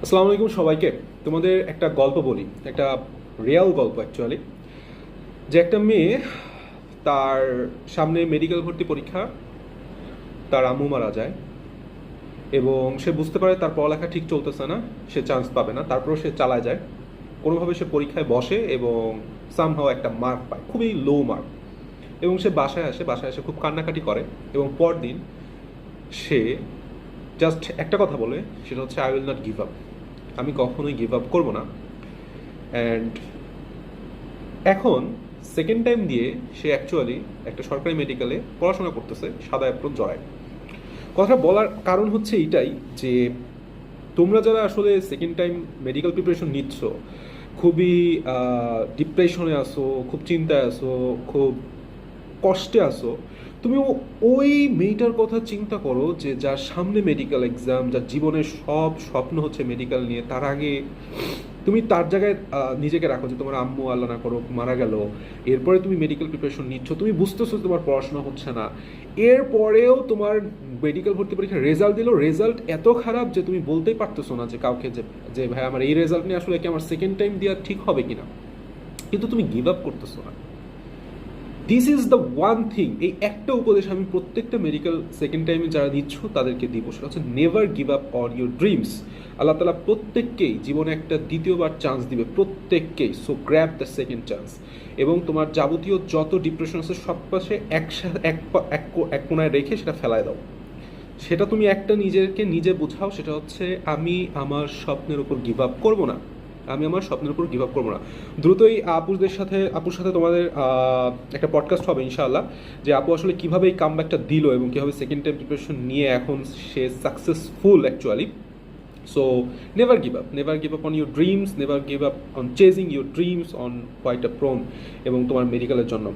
আসসালামু আলাইকুম সবাইকে। তোমাদের একটা গল্প বলি, একটা রিয়েল গল্প অ্যাকচুয়ালি। যে একটা মেয়ে, তার সামনে মেডিকেল ভর্তি পরীক্ষা, তার আম্মু মারা যায় এবং সে বুঝতে পারে তার পড়ালেখা ঠিক চলতেছে না, সে চান্স পাবে না, তারপরেও সে চালায় যায়। কোনোভাবে সে পরীক্ষায় বসে এবং সামহাও একটা মার্ক পায়, খুবই লো মার্ক। এবং সে বাসায় আসে খুব কান্নাকাটি করে এবং পরদিন সে জাস্ট একটা কথা বলে, সেটা হচ্ছে I will not give up, আমি কখনোই গিভ আপ করবো না। অ্যান্ড এখন সেকেন্ড টাইম দিয়ে সে অ্যাকচুয়ালি একটা সরকারি মেডিকেলে পড়াশোনা করতেছে, সাদা অ্যাপ্রন জড়ায়। কথাটা বলার কারণ হচ্ছে এইটাই যে তোমরা যারা আসলে সেকেন্ড টাইম মেডিকেল প্রিপারেশন নিচ্ছ, খুবই ডিপ্রেশনে আসো, খুব চিন্তায় আসো, খুব কষ্টে আসো, তুমি ওই মেয়েটার কথা চিন্তা করো যে যার সামনে মেডিকেল এক্সাম, যার জীবনের সব স্বপ্ন হচ্ছে মেডিকেল নিয়ে, তার আগে তুমি তার জায়গায় নিজেকে রাখো যে তোমার আম্মু আল্লাহ না করো মারা গেল, এরপরে তুমি মেডিকেল প্রিপারেশন নিচ্ছ, তুমি বুঝতেছো তোমার পড়াশোনা হচ্ছে না, এরপরেও তোমার মেডিকেল ভর্তি পরীক্ষার রেজাল্ট দিল, রেজাল্ট এত খারাপ যে তুমি বলতেই পারতেছো না যে কাউকে যে যে ভাই আমার এই রেজাল্ট নিয়ে আসলে কি আমার সেকেন্ড টাইম দেওয়া ঠিক হবে কিনা, কিন্তু তুমি গিভ আপ করতেছো না। This is the one thing, এই একটা উপদেশ আমি প্রত্যেকটা মেডিকেল সেকেন্ড টাইমে যারা নিচ্ছ তাদেরকে দিব, সেটা হচ্ছে never give up on your dreams. Allah তালা প্রত্যেককেই জীবনে একটা দ্বিতীয়বার চান্স দিবে, প্রত্যেককেই। So grab the second chance এবং তোমার যাবতীয় যত ডিপ্রেশন আছে সব পাশে একসাথে এক কোনায় রেখে সেটা ফেলায় দাও। সেটা তুমি একটা নিজেকে নিজে বোঝাও, সেটা হচ্ছে আমি আমার স্বপ্নের উপর গিভ আপ করবো না, আমি আমার স্বপ্নের উপর গিভ আপ করবো না। দ্রুতই আপুর সাথে তোমাদের একটা পডকাস্ট হবে ইনশাআল্লাহ, যে আপু আসলে কীভাবে এই কামব্যাকটা দিল এবং কীভাবে সেকেন্ড টাইম প্রিপারেশন নিয়ে এখন সে successful actually. So never give up on your dreams, never give up on chasing your dreams on white apron এবং তোমার মেডিকেলের জন্য।